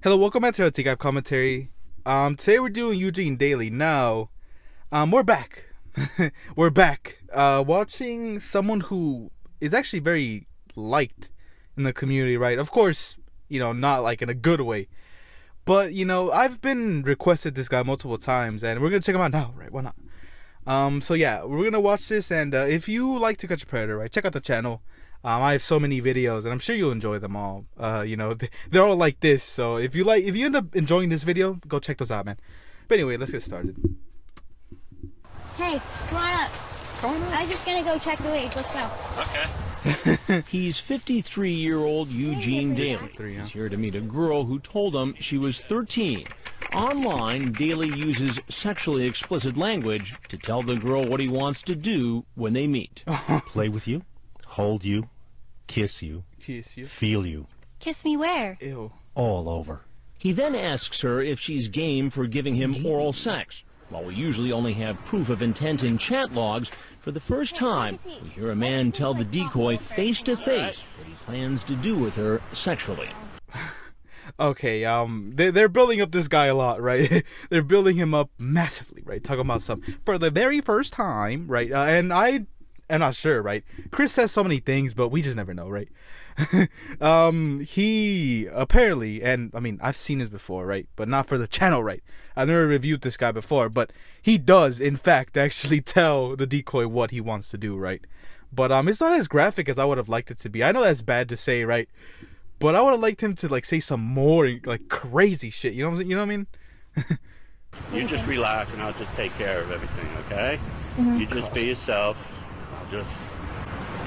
Hello, welcome back to our TCAP commentary. Today we're doing Eugene Daily. Now, we're back. We're back. Watching someone who is actually very liked in the community, right? Of course, not like in a good way. But, I've been requested this guy multiple times, and we're gonna check him out now, right? Why not? So yeah, we're gonna watch this, and if you like To Catch a Predator, right, check out the channel. I have so many videos, and I'm sure you'll enjoy them all. They're all like this. So if you end up enjoying this video, go check those out, man. But anyway, let's get started. Hey, come on up. I was just gonna go check the leagues. Let's go. Okay. He's 53-year-old Eugene Daily. He's here to meet a girl who told him she was 13. Online, Daly uses sexually explicit language to tell the girl what he wants to do when they meet. Play with you, hold you, kiss you, feel you. Kiss me where? Ew. All over. He then asks her if she's game for giving him oral sex. While we usually only have proof of intent in chat logs, for the first time, we hear a man tell the decoy face-to-face what he plans to do with her sexually. Okay, they're building up this guy a lot, right? They're building him up massively, right? Talking about for the very first time, right? And I'm not sure, right? Chris says so many things, but we just never know, right? He apparently, and I mean, I've seen this before, right? But not for the channel, right? I've never reviewed this guy before, but he does, in fact, actually tell the decoy what he wants to do, right? But it's not as graphic as I would have liked it to be. I know that's bad to say, right? But I would have liked him to say some more crazy shit. You know what I mean? You just relax, and I'll just take care of everything. Okay? Mm-hmm. You just be yourself. I'll just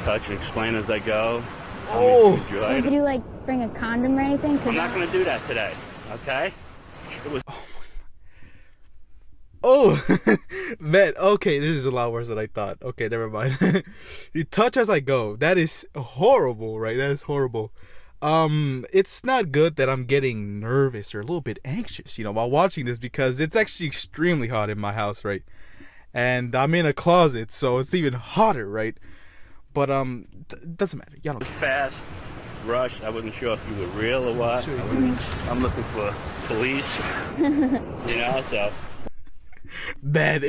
touch and explain as I go. Oh. Did you bring a condom or anything? I'm not going to do that today. Okay? It was. Oh, man. Okay, this is a lot worse than I thought. Okay, never mind. You touch as I go. That is horrible, right? That is horrible. It's not good that I'm getting nervous or a little bit anxious, while watching this, because it's actually extremely hot in my house, right? And I'm in a closet, so it's even hotter, right? But doesn't matter. Y'all don't care. Fast, rushed. I wasn't sure if you were real or what. Sure. I'm looking for police. So. Man,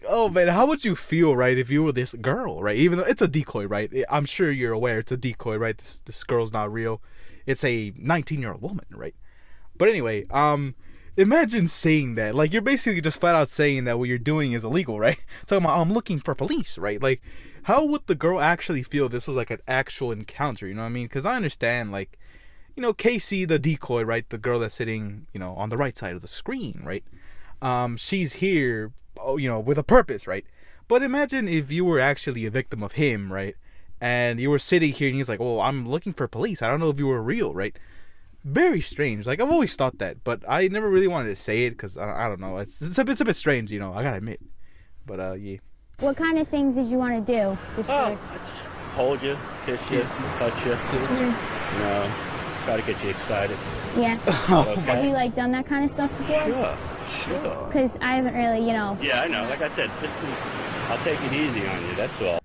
oh man, how would you feel, right, if you were this girl, right? Even though it's a decoy, right? I'm sure you're aware it's a decoy, right? This girl's not real. It's a 19-year-old woman, right? But anyway, imagine saying that. You're basically just flat out saying that what you're doing is illegal, right? Talking about, I'm looking for police, right? How would the girl actually feel if this was an actual encounter, you know what I mean? Because I understand, Casey, the decoy, right? The girl that's sitting, on the right side of the screen, right? She's here, with a purpose, right? But imagine if you were actually a victim of him, right? And you were sitting here and he's like, oh, I'm looking for police. I don't know if you were real, right? Very strange. I've always thought that, but I never really wanted to say it because I don't know. It's a bit strange, I gotta admit. But, yeah. What kind of things did you want to do? I just hold you, kiss you, touch you. Mm-hmm. Try to get you excited. Yeah. Okay. Have you done that kind of stuff before? Sure. Because I haven't really, Yeah, I know. Like I said, I'll take it easy on you. That's all.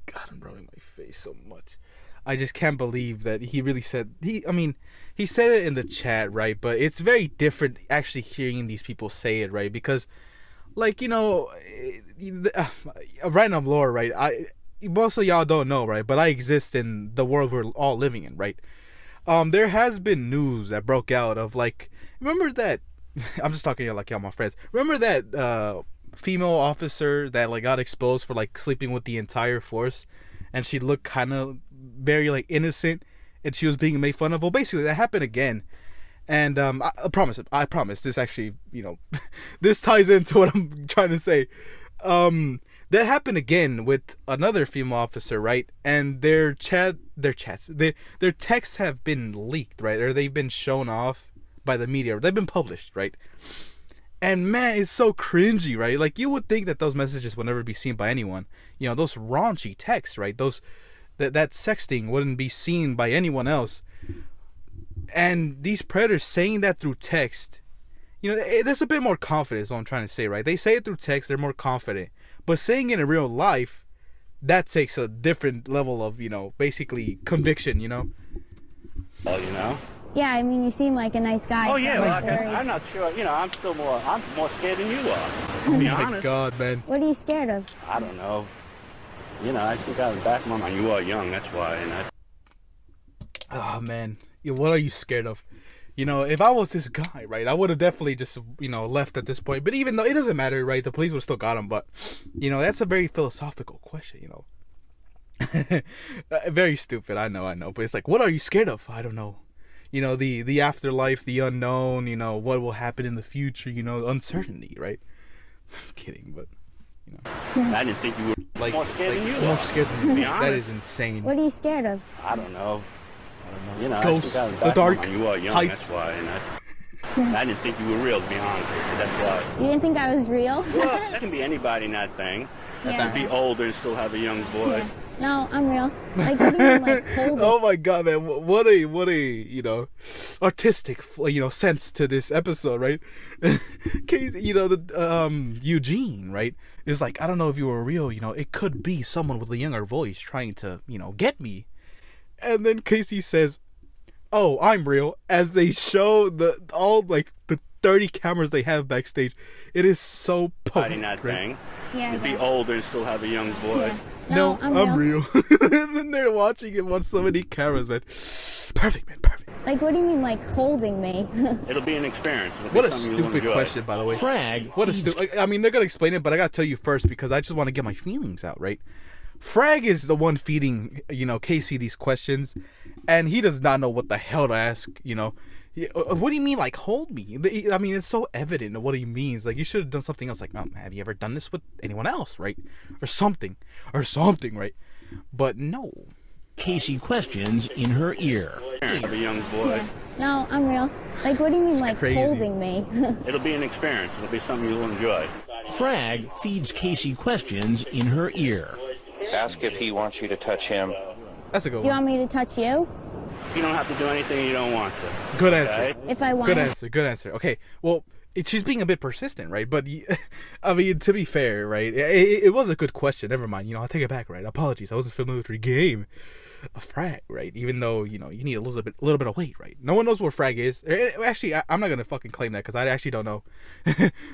God, I'm rubbing my face so much. I just can't believe that he really said he said it in the chat, right? But it's very different actually hearing these people say it, right? Because random lore, right? Most of y'all don't know, right? But I exist in the world we're all living in, right? There has been news that broke out of remember that I'm just talking to y'all my friends. Remember that female officer that got exposed for sleeping with the entire force, and she looked kind of very innocent, and she was being made fun of. Well, basically that happened again, and I promise this actually this ties into what I'm trying to say. That happened again with another female officer, right? And their texts have been leaked, right? Or they've been shown off by the media. They've been published, right? And man, it's so cringy, right? You would think that those messages would never be seen by anyone. Those raunchy texts, right? That sexting wouldn't be seen by anyone else. And these predators saying that through text, there's a bit more confidence, is what I'm trying to say, right? They say it through text, they're more confident. But saying it in real life, that takes a different level of, basically conviction, Well, Yeah, I mean, you seem like a nice guy. Oh, so yeah, I'm well, worried. I'm not sure. You know, I'm more scared than you are. To be Oh my honest. God, man. What are you scared of? I don't know. You know, I still got in the back of my mind. You are young, that's why. And Oh man, what are you scared of? You know, if I was this guy, right, I would have definitely just, you know, left at this point. But even though it doesn't matter, right, the police would have still got him. But, you know, that's a very philosophical question, you know. Very stupid, I know. But it's like, what are you scared of? I don't know. You know, the afterlife, the unknown, you know, what will happen in the future, you know, uncertainty, right? I'm kidding, but, you know. I didn't think you were more scared than you are. More scared than me. Be That honest. is insane. What are you scared of? I don't know. You know, Ghosts, I still got in the back of dark, my mind. You are young, heights. that's why. And I didn't think you were real, to be honest with you. That's why. You didn't think I was real? Well, that can be anybody in that thing. Yeah. That can be older and still have a young boy. Yeah. No, I'm real. Like, what do you mean, like, hold Oh my God, man! What a you know, artistic you know sense to this episode, right? Casey, you know the Eugene, right? Is like, I don't know if you were real. You know, it could be someone with a younger voice trying to, you know, get me. And then Casey says, "Oh, I'm real." As they show all like the 30 cameras they have backstage, it is so Fighting potent. that thing. Yeah, To be older and still have a young boy. Yeah. No, I'm I'm real. And then they're watching it on so many cameras, man. Perfect, man, perfect. Like, what do you mean, like, holding me? It'll be an experience. It'll be What a something you'll stupid enjoy. question, by the way. Frag What a feeds stupid. I mean, they're gonna explain it, but I gotta tell you first because I just want to get my feelings out, right? Frag is the one feeding, you know, Casey these questions, and he does not know what the hell to ask. You know, what do you mean, like, hold me? I mean, it's so evident what he means. Like, you should have done something else. Like, have you ever done this with anyone else, right? Or something, right? But no. Casey questions in her ear. Have a young boy. Yeah. No, I'm real. Like, what do you mean, It's like, crazy. holding me? It'll be an experience. It'll be something you'll enjoy. Frag feeds Casey questions in her ear. Ask if he wants you to touch him. That's a good Do you one. want me to touch you? You don't have to do anything you don't want to. Good answer. Okay? If I want Good answer. Okay, well, she's being a bit persistent, right? But, I mean, to be fair, right, it was a good question. Never mind. You know, I'll take it back, right? Apologies. I wasn't familiar with your game. A frag, right? Even though, you know, you need a little bit of weight, right? No one knows what frag is. Actually, I'm not going to fucking claim that because I actually don't know.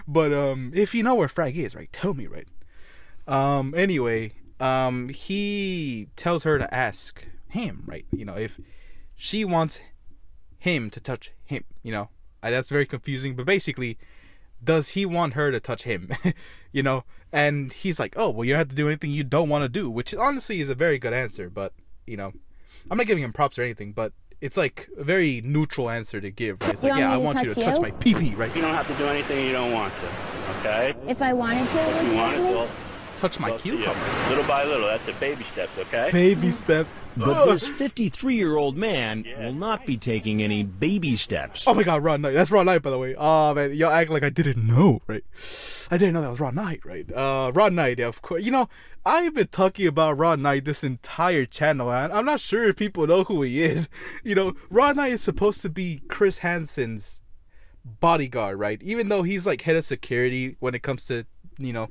But if you know where frag is, right, tell me, right? Anyway, he tells her to ask him, right? You know, if she wants him to touch him, you know. That's very confusing, but basically, does he want her to touch him? You know, and he's like, oh, well, you don't have to do anything you don't want to do, which honestly is a very good answer, but, you know, I'm not giving him props or anything, but it's like a very neutral answer to give, right? It's You like, yeah, I want want me you to to touch touch you? my pee-pee, right? You don't have to do anything you don't want to. Okay? If I wanted to, If would you you want let it, me? well, Touch my well, to you. cucumber. Little by little. That's the baby steps, okay? Baby steps. But this 53-year-old man will not be taking any baby steps. Oh my God, Raw Knight. That's Raw Knight, by the way. Oh man, y'all act like I didn't know, right? I didn't know that was Raw Knight, right? Raw Knight, yeah, of course. You know, I've been talking about Raw Knight this entire channel, and I'm not sure if people know who he is. You know, Raw Knight is supposed to be Chris Hansen's bodyguard, right? Even though he's like head of security when it comes to, you know,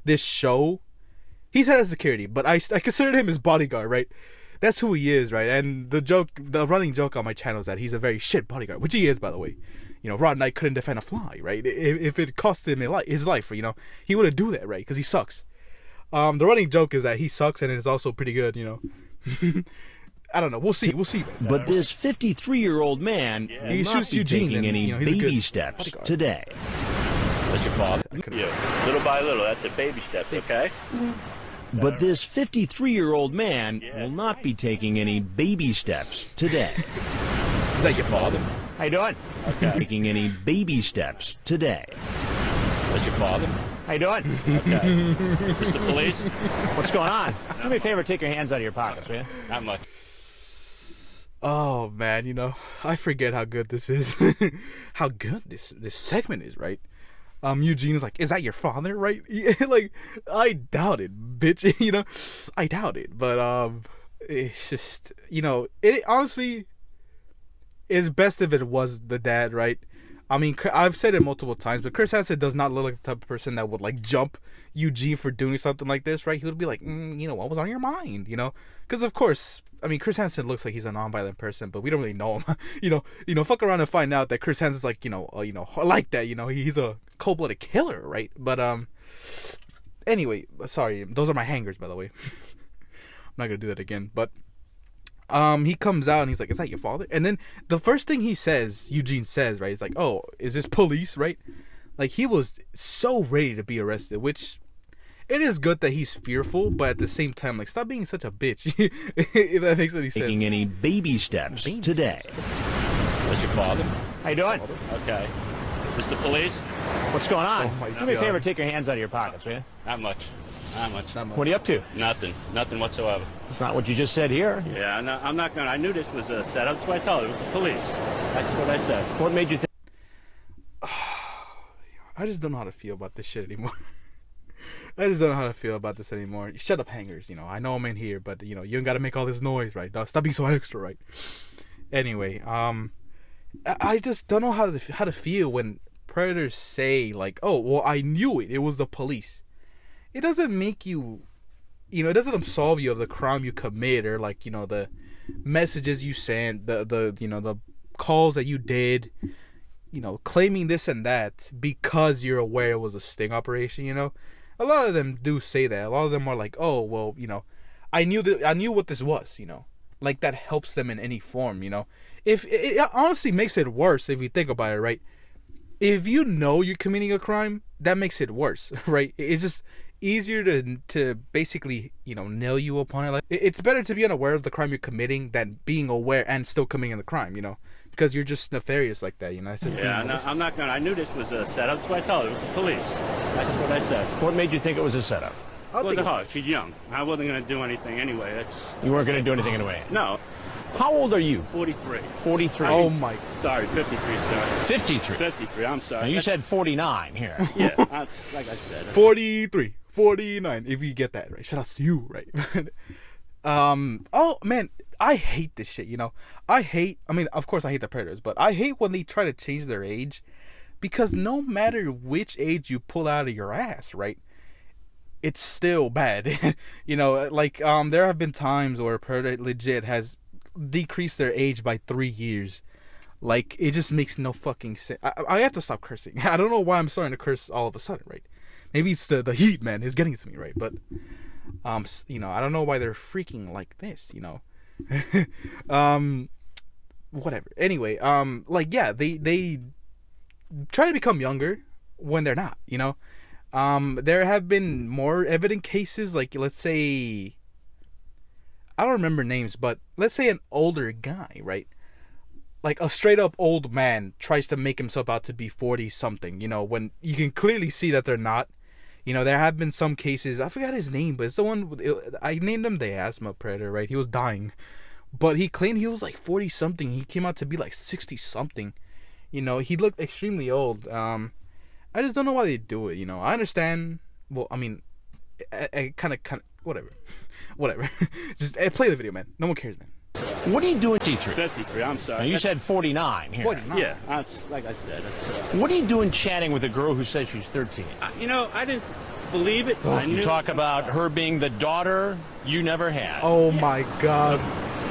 this show. He's head of security, but I considered him his bodyguard, right? That's who he is, right? And the running joke on my channel is that he's a very shit bodyguard, which he is, by the way. You know, Raw Knight couldn't defend a fly, right? If it cost him his life, you know, he wouldn't do that, right? Because he sucks. The running joke is that he sucks, and it's also pretty good, you know. I don't know. We'll see. Man. But this 53-year-old man will He not shoots be Eugene, taking and, any you know, he's a baby good steps bodyguard. today. That's your father. Yeah. Little by little. That's the baby steps, okay? But this 53-year-old man will not be taking any baby steps today. Is that your father? How you doing? Okay. Taking any baby steps today. That's your father. How you doing? Okay. Mr. Police? What's going on? Do me a favor, take your hands out of your pockets, will you? Not much. Oh man, you know, I forget how good this is. How good this segment is, right? Eugene is like, is that your father, right? Like, I doubt it, bitch. You know, I doubt it. But it's just, you know, it honestly is best if it was the dad, right? I mean, I've said it multiple times, but Chris Hansen does not look like the type of person that would like jump Eugene for doing something like this, right? He would be like, you know, what was on your mind, you know? Because of course, I mean, Chris Hansen looks like he's a non-violent person, but we don't really know him. you know, fuck around and find out that Chris Hansen's like, like that, you know, he's a cold-blooded killer, right? But anyway, sorry, those are my hangers, by the way. I'm not gonna do that again, but. He comes out and he's like, "Is that your father?" And then the first thing Eugene says, right, he's like, "Oh, is this police?" Right? Like he was so ready to be arrested, which it is good that he's fearful, but at the same time, like, stop being such a bitch. If that makes any sense. Taking any baby steps today. Where's your father? How you doing? Okay. This the police? What's going on? Oh my Do me a God. favor, take your hands out of your pockets, will you? Not much. Not much. What are you up to? Nothing. Nothing whatsoever. It's not what you just said here. Yeah, I'm not gonna. I knew this was a setup, so I told it was the police. That's what I said. What made you think? I just don't know how to feel about this shit anymore. I just don't know how to feel about this anymore. Shut up, hangers. You know, I know I'm in here, but you know, you don't gotta make all this noise, right? Stop being so extra, right? Anyway, I just don't know how to feel when predators say like, "Oh, well, I knew it. It was the police." It doesn't make you, you know, it doesn't absolve you of the crime you commit, or like, you know, the messages you sent, the you know, the calls that you did, you know, claiming this and that because you're aware it was a sting operation. You know, a lot of them do say that. A lot of them are like, "Oh, well, you know, I knew what this was." You know, like that helps them in any form. You know, if it honestly makes it worse if you think about it, right? If you know you're committing a crime, that makes it worse, right? It's just easier to basically, you know, nail you upon it. Like, it's better to be unaware of the crime you're committing than being aware and still committing the crime, you know, because you're just nefarious like that, you know. It's just I'm not gonna. I knew this was a setup, so I told it was the police. That's what I said. What made you think it was a setup? It wasn't her. She's young. I wasn't gonna do anything anyway. You weren't going to do anything anyway. No. How old are you? 43. 43. Oh my. Sorry, 53, sir. 53. 53. I'm sorry. Now you said 49 here. Yeah. Like I said. 43, 49. If you get that right, shout out to you, right? Oh man, I hate this shit. You know, I mean, of course, I hate the predators, but I hate when they try to change their age, because no matter which age you pull out of your ass, right, it's still bad. You know, like there have been times where a predator legit has decreased their age by 3 years. Like, it just makes no fucking sense. I have to stop cursing. I don't know why I'm starting to curse all of a sudden, right? Maybe it's the heat, man, is getting to me, right? But you know, I don't know why they're freaking like this, you know. Whatever. Anyway, like, yeah, they try to become younger when they're not, you know. There have been more evident cases, like, let's say, I don't remember names, but let's say an older guy, right? Like a straight up old man tries to make himself out to be 40 something, you know, when you can clearly see that they're not. You know, there have been some cases, I forgot his name, but it's the one, I named him the asthma predator, right? He was dying, but he claimed he was like 40 something. He came out to be like 60 something. You know, he looked extremely old. I just don't know why they do it, you know. I understand. Well, I mean, I kind of, whatever. Whatever. Just play the video, man. No one cares, man. What are you doing, 53? 53. I'm sorry. Now you said 49 here. 49. Yeah. Like I said. What are you doing chatting with a girl who says she's 13? You know, I didn't believe it. I You knew. talk about her being the daughter you never had. Oh my God.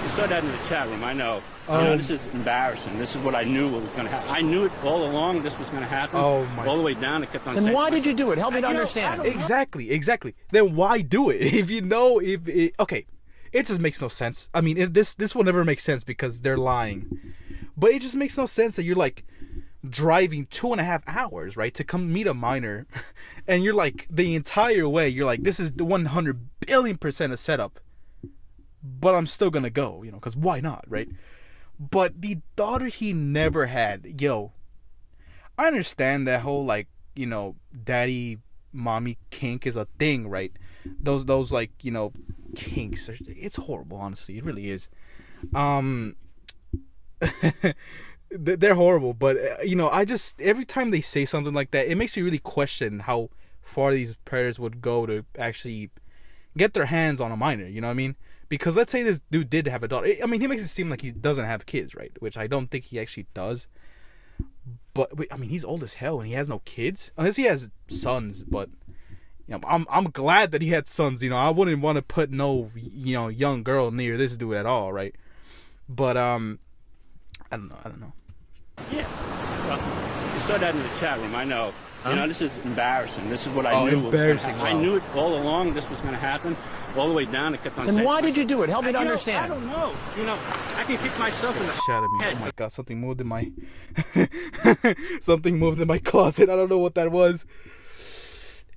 You saw that in the chat room. I know. You know, this is embarrassing. This is what I knew was going to happen. I knew it all along. This was going to happen. Oh my. All the way down. It kept on. Then why did you do it? Help me to understand. Exactly. Then why do it? If you know, okay, it just makes no sense. I mean, this will never make sense because they're lying. But it just makes no sense that you're like driving 2.5 hours, right, to come meet a minor, and you're like the entire way you're like, this is the 100 billion% a setup, but I'm still gonna go, you know, because why not, right? But the daughter he never had, yo, I understand that whole, like, you know, daddy mommy kink is a thing, right? Those like, you know, kinks, it's horrible, honestly, it really is. They're horrible, but you know, I just, every time they say something like that, it makes you really question how far these predators would go to actually get their hands on a minor, you know what I mean? Because let's say this dude did have a daughter. I mean, he makes it seem like he doesn't have kids, right? Which I don't think he actually does. But wait, I mean, he's old as hell and he has no kids, unless he has sons. But you know, I'm glad that he had sons. You know, I wouldn't want to put no young girl near this dude at all, right? But I don't know. Yeah. Well, you saw that in the chat room. I know. You know, this is embarrassing. This is what I knew. Embarrassing. I knew it all along. This was going to happen. All the way down. It kept on. And why did you do it? Help me to understand. I don't know. You know, I can kick myself in the Shot at me. head. Oh my god! Something moved in my something moved in my closet. I don't know what that was.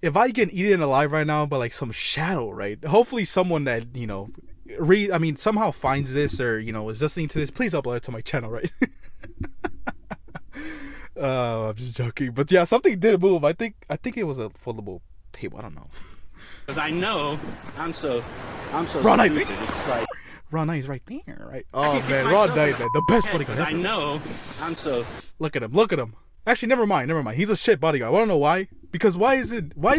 If I get eaten alive right now by like some shadow, right? Hopefully, someone that somehow finds this or is listening to this. Please upload it to my channel, right? I'm just joking, but yeah, something did move. I think it was a foldable table. I don't know. Because I know I'm so Ron Knight. stupid. It's like Ron Knight's right there, right? Oh man, Ron Knight, man, the best bodyguard ever. I know I'm so. Look at him. Actually, never mind. He's a shit bodyguard. I don't know why. Because why is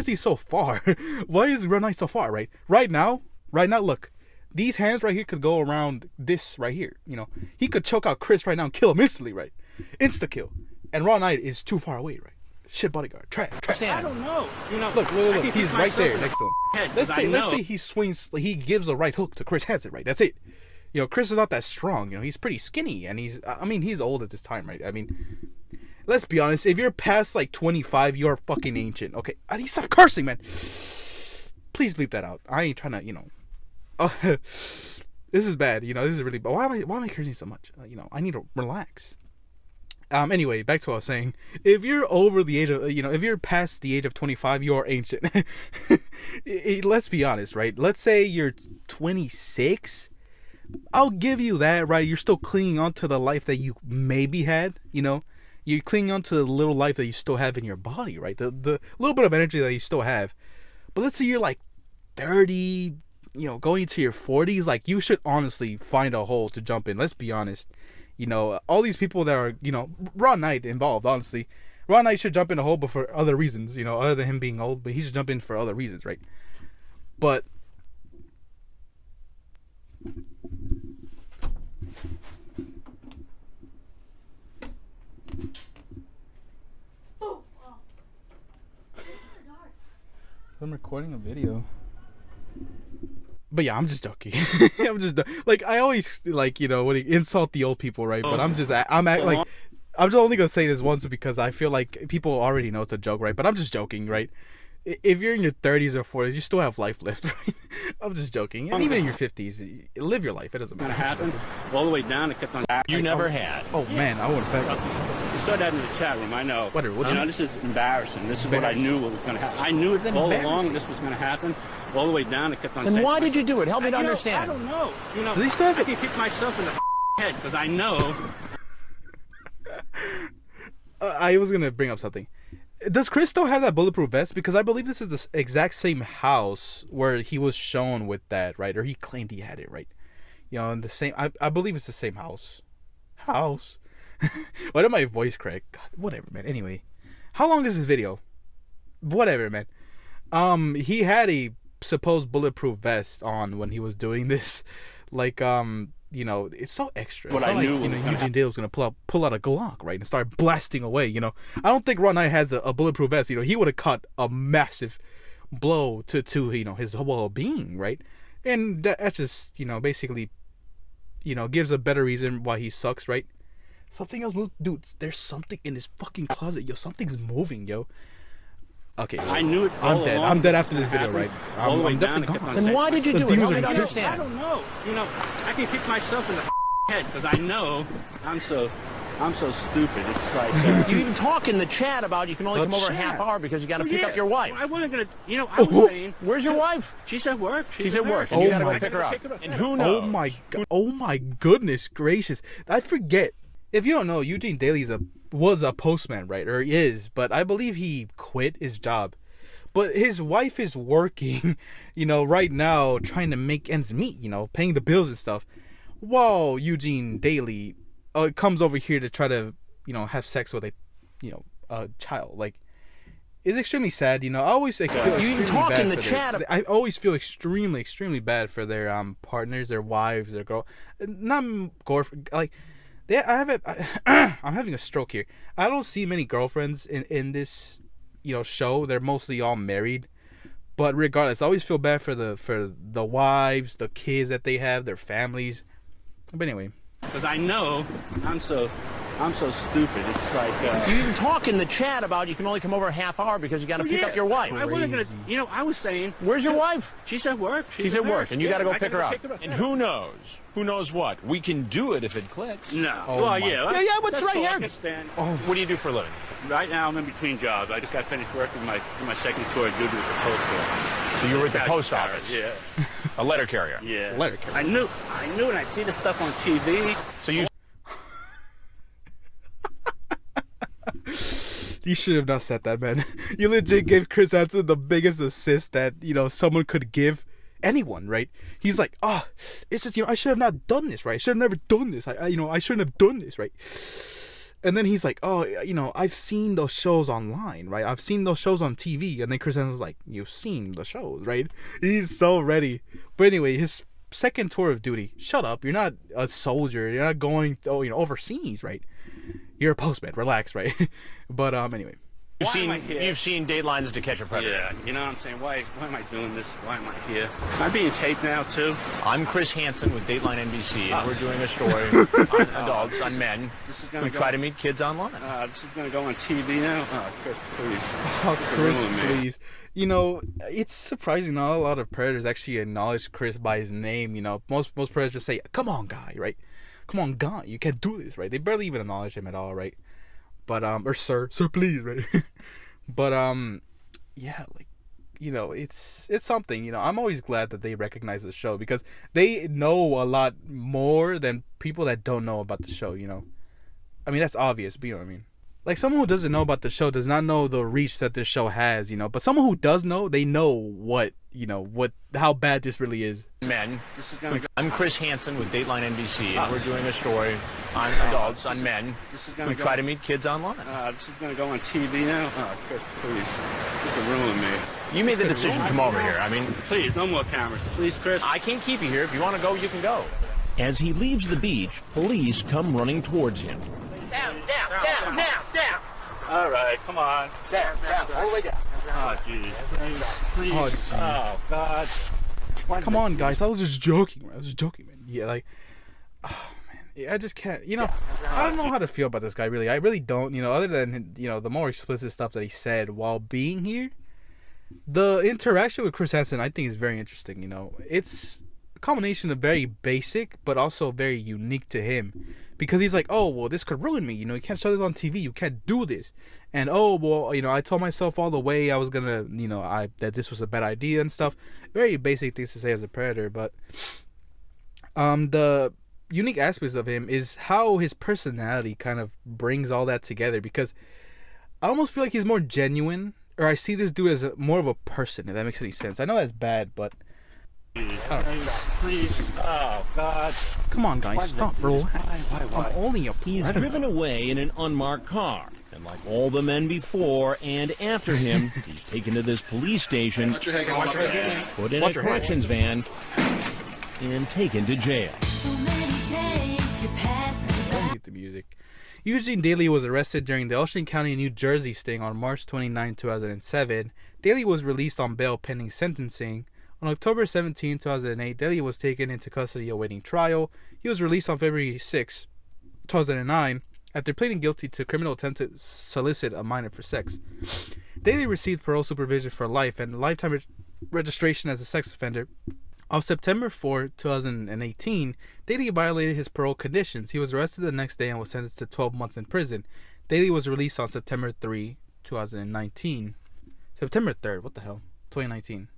he so far? Why is Ron Knight so far? Right now, look. These hands right here could go around this right here. He could choke out Chris right now and kill him instantly, right? Insta kill. And Ron Knight is too far away, right? Shit bodyguard. Trash. I don't know. Look. He's right there next to him. Let's say he swings. He gives a right hook to Chris Hansen, right? That's it. Chris is not that strong. He's pretty skinny, and he's old at this time, right? I mean, let's be honest. If you're past like 25, you're fucking ancient. Okay, I need to stop cursing, man. Please bleep that out. I ain't trying to, Oh, this is bad. This is really bad. Why am I cursing so much? I need to relax. Anyway, back to what I was saying. If you're over the age of, if you're past the age of 25, you're ancient. Let's be honest, right? Let's say you're 26. I'll give you that, right? You're still clinging on to the life that you maybe had, You're clinging on to the little life that you still have in your body, right? The little bit of energy that you still have. But let's say you're like 30, going into your 40s, like you should honestly find a hole to jump in. Let's be honest. All these people that are, Ron Knight involved, honestly. Ron Knight should jump in a hole, but for other reasons, other than him being old, but he should jump in for other reasons, right? But I'm recording a video. But yeah, I'm just joking. I always when you insult the old people, right? But I'm just only gonna say this once because I feel like people already know it's a joke, right? But I'm just joking, right? If you're in your 30s or 40s, you still have life left, right? I'm just joking. And even in your 50s, live your life. It doesn't matter. Gonna happen all the way down. It kept on. You never had. Oh man, I would have. You saw that in the chat room. I know. Whatever. This is embarrassing. This is what I knew what was gonna happen. I knew it all along. This was gonna happen. All the way down. It kept on. And why did you do it? Help me to understand. I don't know. I can kick myself in the head because I know. I was gonna bring up something. Does Chris still have that bulletproof vest? Because I believe this is the exact same house where he was shown with that, right? Or he claimed he had it, right? In the same. I believe it's the same house. Why did my voice crack? God, whatever, man. Anyway, how long is this video? Whatever, man. He had a supposed bulletproof vest on when he was doing this, it's so extra. What I knew, Eugene Daily was gonna pull out a Glock, right, and start blasting away. I don't think Ron Knight has a bulletproof vest. He would have cut a massive blow to his whole being, right, and that's just basically, gives a better reason why he sucks, right. Something else moved, dude. There's something in this fucking closet, yo. Something's moving, yo. Okay, I knew it. I'm dead after this video, right? I'm definitely gone. And why did you do it? Help me to understand. I don't know. I can kick myself in the head because I know I'm so stupid. It's like you even talk in the chat about you can only come over a half hour because you got to pick up your wife. I wasn't gonna. I was saying. Where's your wife? She's at work. She's at work, and you got to go pick her up. And who knows? Oh my goodness gracious! I forget. If you don't know, Eugene Daily was a postman, right? Or is, but I believe he quit his job. But his wife is working, right now, trying to make ends meet, paying the bills and stuff. While Eugene Daily comes over here to try to, have sex with a child. It's extremely sad, I always feel extremely talk bad in the for chat. I always feel extremely bad for their partners, their wives, their girl. Not gore, I'm having a stroke here. I don't see many girlfriends in this, show. They're mostly all married. But regardless, I always feel bad for the wives, the kids that they have, their families. But anyway, because I know I'm so stupid. It's like You even talk in the chat about you can only come over a half hour because you got to pick up your wife. I wasn't gonna. I was saying, where's your wife? She's at work. She's at work, and you got to go pick her up. And who knows? Who knows what? We can do it if it clicks. No. Oh well, yeah. Yeah. What's right cool. here? I can stand. What do you do for a living? Right now, I'm in between jobs. I just got finished working my second tour of duty with the post office. So you were at the post office? Yeah. A letter carrier? Yeah. Letter carrier. I knew, and I see this stuff on TV. So you... You should have not said that, man. You legit gave Chris Hansen the biggest assist that, someone could give anyone, right? He's like, it's just, I should have not done this, right? I should have never done this. I shouldn't have done this, right? And then he's like, I've seen those shows online, right? I've seen those shows on TV. And then Chris Hansen's like, you've seen the shows, right? He's so ready. But anyway, his second tour of duty. Shut up. You're not a soldier. You're not going, overseas, right? You're a postman. Relax, right? But anyway. You've seen Datelines To Catch a Predator. Yeah, you know what I'm saying? Why am I doing this? Why am I here? Am I being taped now, too? I'm Chris Hansen with Dateline NBC, and we're doing a story on adults, on men who try to meet kids online. This is going to go on TV now? Oh, Chris, please. Oh, Chris, please. It's surprising not a lot of predators actually acknowledge Chris by his name. Most predators just say, come on, guy, right? Come on, guy, you can't do this, right? They barely even acknowledge him at all, right? But or sir, please, right? But yeah, it's something. I'm always glad that they recognize the show because they know a lot more than people that don't know about the show. I mean, that's obvious, but you know what I mean. Like, someone who doesn't know about the show does not know the reach that this show has, but someone who does know, they know how bad this really is. Men. I'm Chris Hansen with Dateline NBC, and we're doing a story on adults, on men who try to meet kids online. This is going to go on TV now? Oh, Chris, please. This will ruin me. You made the decision to come over here. I mean... Please, no more cameras. Please, Chris. I can't keep you here. If you want to go, you can go. As he leaves the beach, police come running towards him. Down. All right, come on. Down, all the way down. Oh, jeez. Please. Oh, jeez. Oh, God. Come on, guys. I was just joking, man. Yeah, oh, man. Yeah, I just can't, I don't know how to feel about this guy, really. I really don't, other than, the more explicit stuff that he said while being here. The interaction with Chris Hansen, I think, is very interesting, It's a combination of very basic, but also very unique to him. Because he's like, oh, well, this could ruin me. You can't show this on TV. You can't do this. And, oh, well, I told myself all the way I was going to, that this was a bad idea and stuff. Very basic things to say as a predator. But the unique aspects of him is how his personality kind of brings all that together. Because I almost feel like he's more genuine. Or I see this dude as more of a person, if that makes any sense. I know that's bad, but... Please. Oh, God. Come on, guys. Stop, bro. Why? I'm only a He's predator. driven away in an unmarked car. And like all the men before and after him, he's taken to this police station, put in a corrections van, and taken to jail. Don't get the music. Eugene Daily was arrested during the Ocean County, New Jersey sting on March 29, 2007. Daily was released on bail pending sentencing. On October 17, 2008, Daly was taken into custody awaiting trial. He was released on February 6, 2009, after pleading guilty to criminal attempt to solicit a minor for sex. Daly received parole supervision for life and lifetime registration as a sex offender. On September 4, 2018, Daly violated his parole conditions. He was arrested the next day and was sentenced to 12 months in prison. Daly was released on September 3, 2019. September 3rd, what the hell? 2019.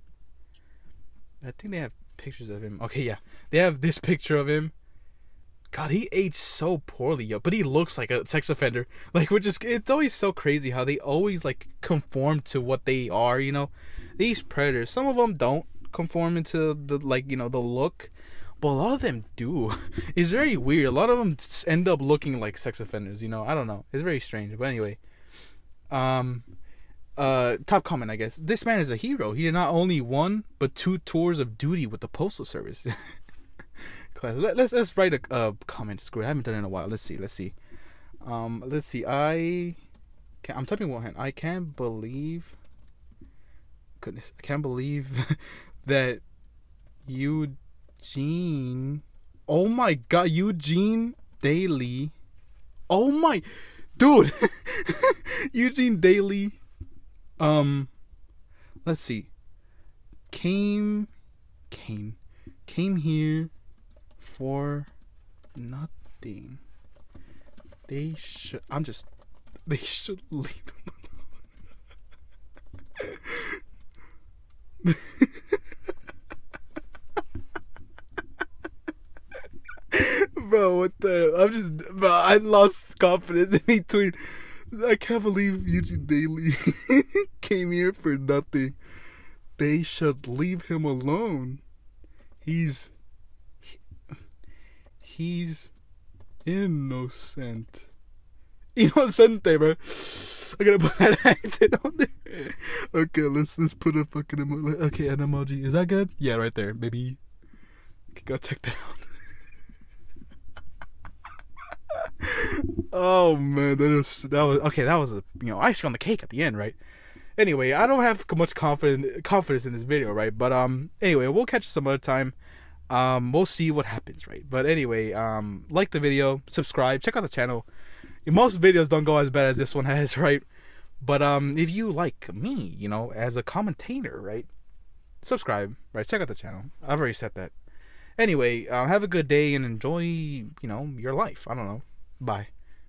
I think they have pictures of him. Okay, yeah. They have this picture of him. God, he aged so poorly, yo. But he looks like a sex offender. It's always so crazy how they always, conform to what they are, These predators, some of them don't conform into the, the look. But a lot of them do. It's very weird. A lot of them end up looking like sex offenders, I don't know. It's very strange. But anyway. Top comment, I guess. This man is a hero. He did not only one, but 2 tours of duty with the Postal Service. Class. Let's write a comment. Screw it. I haven't done it in a while. Let's see. Let's see. I'm typing one hand. I can't believe. Goodness, I can't believe that Eugene. Oh my God, Eugene Daily. Oh my, dude. Eugene Daily. Let's see. Came here for nothing. They should leave him alone. Bro, what the? Bro, I lost confidence in between. I can't believe Eugene Daily came here for nothing. They should leave him alone. He's innocent. Inocente, bro. I gotta put that accent on there. Okay, let's put a fucking emoji. Okay, an emoji. Is that good? Yeah, right there, baby. Okay, go check that out. Oh man, that was a icing on the cake at the end, right? Anyway, I don't have much confidence in this video, right? But anyway, we'll catch you some other time. We'll see what happens, right? But anyway, like the video, subscribe, check out the channel. Most videos don't go as bad as this one has, right? But if you like me, as a commentator, right? Subscribe, right? Check out the channel. I've already said that. Anyway, have a good day and enjoy, your life. I don't know. Bye.